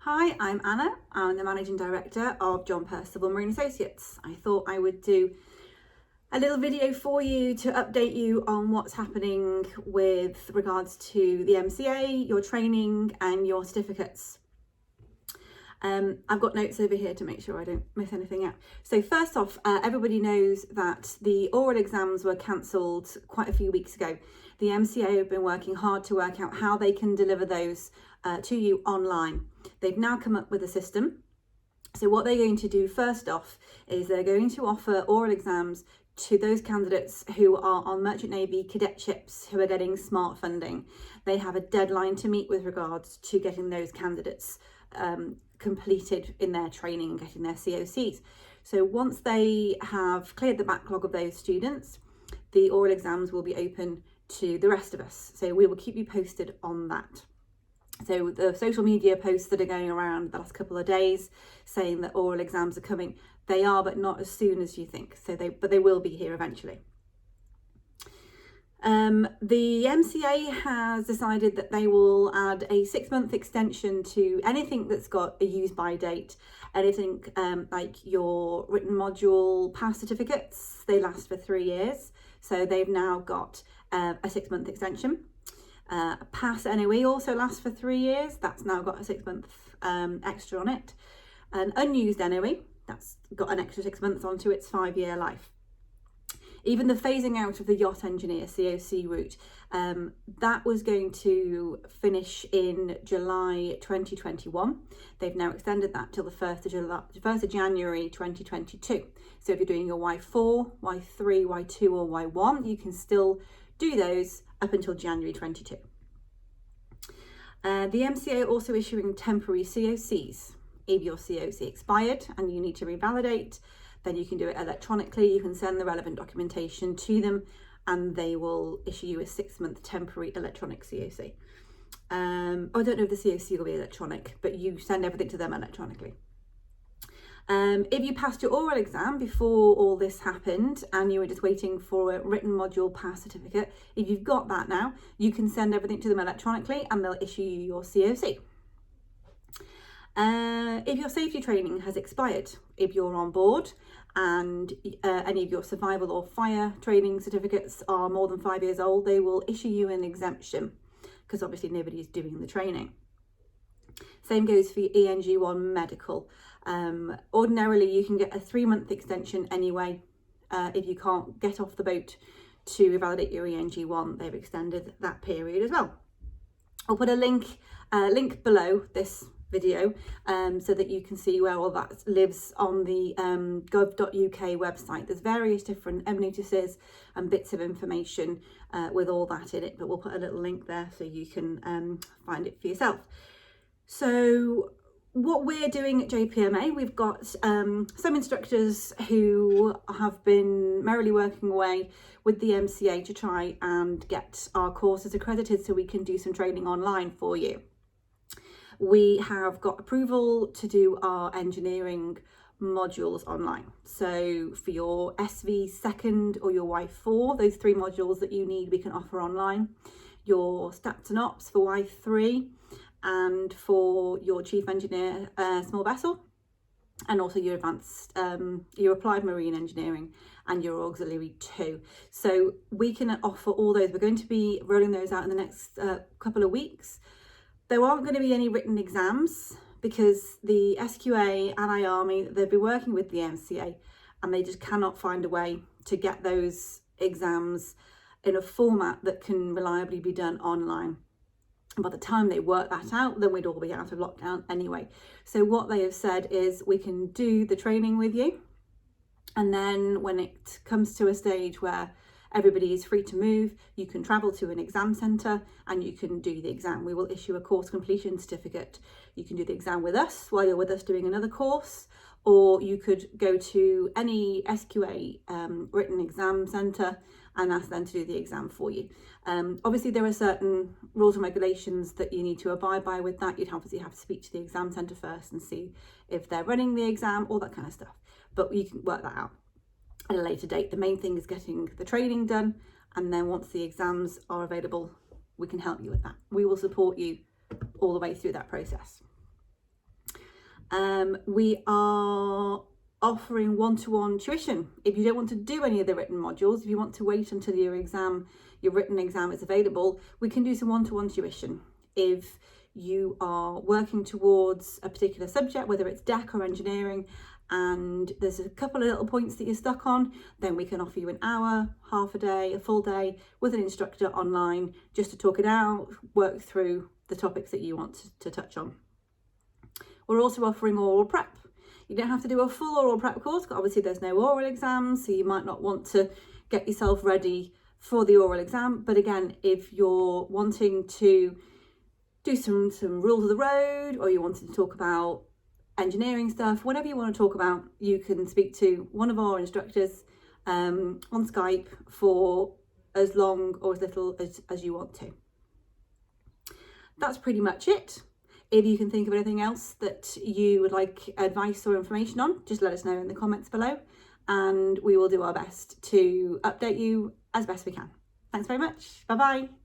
Hi, I'm Anna. I'm the Managing Director of John Percival Marine Associates. I thought I would do a little video for you to update you on what's happening with regards to the MCA, your training and your certificates. I've got notes over here to make sure I don't miss anything out. So first off, everybody knows that the oral exams were cancelled quite a few weeks ago. The MCA have been working hard to work out how they can deliver those to you online. They've now come up with a system. So what they're going to do first off is they're going to offer oral exams to those candidates who are on Merchant Navy cadetships who are getting SMART funding. They have a deadline to meet with regards to getting those candidates completed in their training and getting their COCs. So once they have cleared the backlog of those students, the oral exams will be open to the rest of us. So we will keep you posted on that. So the social media posts that are going around the last couple of days saying that oral exams are coming, they are, but not as soon as you think. But they will be here eventually. The MCA has decided that they will add a 6-month extension to anything that's got a use by date. Anything like your written module pass certificates, they last for 3 years. So they've now got a 6-month extension. Pass NOE also lasts for 3 years. That's now got a 6-month extra on it. An unused NOE, that's got an extra 6 months onto its 5-year life. Even the phasing out of the yacht engineer COC route, that was going to finish in July 2021. They've now extended that till the 1st of January 2022. So if you're doing your Y4, Y3, Y2 or Y1, you can still do those up until January 22. The MCA are also issuing temporary COCs. If your COC expired and you need to revalidate, then you can do it electronically. You can send the relevant documentation to them and they will issue you a 6-month temporary electronic COC. I don't know if the COC will be electronic, but you send everything to them electronically. If you passed your oral exam before all this happened and you were just waiting for a written module pass certificate, if you've got that now, you can send everything to them electronically and they'll issue you your COC. If your safety training has expired, if you're on board and any of your survival or fire training certificates are more than 5 years old, they will issue you an exemption because obviously nobody's doing the training. Same goes for your ENG1 medical. Ordinarily you can get a 3-month extension anyway. If you can't get off the boat to validate your ENG1, they've extended that period as well. I'll put a link below this video so that you can see where all that lives on the gov.uk website. There's various different notices and bits of information with all that in it, but we'll put a little link there so you can find it for yourself. So what we're doing at JPMA, we've got some instructors who have been merrily working away with the MCA to try and get our courses accredited so we can do some training online for you. We have got approval to do our engineering modules online. So for your SV second or your Y4, those 3 modules that you need, we can offer online. Your stats and ops for Y3, and for your chief engineer small vessel, and also your advanced, your applied marine engineering and your auxiliary 2. So we can offer all those. We're going to be rolling those out in the next couple of weeks. There aren't going to be any written exams because the SQA and IARMI, they've been working with the MCA and they just cannot find a way to get those exams in a format that can reliably be done online. And by the time they work that out, then we'd all be out of lockdown anyway. So what they have said is we can do the training with you. And then when it comes to a stage where everybody is free to move, you can travel to an exam centre and you can do the exam. We will issue a course completion certificate. You can do the exam with us while you're with us doing another course, or you could go to any SQA written exam centre and ask them to do the exam for you. Obviously there are certain rules and regulations that you need to abide by with that. You'd obviously have to speak to the exam centre first and see if they're running the exam, all that kind of stuff. But you can work that out at a later date. The main thing is getting the training done, and then once the exams are available, we can help you with that. We will support you all the way through that process. We are offering one-to-one tuition. If you don't want to do any of the written modules, if you want to wait until your written exam is available, we can do some one-to-one tuition. If you are working towards a particular subject, whether it's DEC or engineering, and there's a couple of little points that you're stuck on, then we can offer you an hour, half a day, a full day with an instructor online just to talk it out, work through the topics that you want to touch on. We're also offering oral prep. You don't have to do a full oral prep course, but obviously there's no oral exams, so you might not want to get yourself ready for the oral exam. But again, if you're wanting to do some rules of the road, or you wanted to talk about engineering stuff, whatever you want to talk about, you can speak to one of our instructors on Skype for as long or as little as you want to. That's pretty much it. If you can think of anything else that you would like advice or information on, just let us know in the comments below, and we will do our best to update you as best we can. Thanks very much. Bye bye.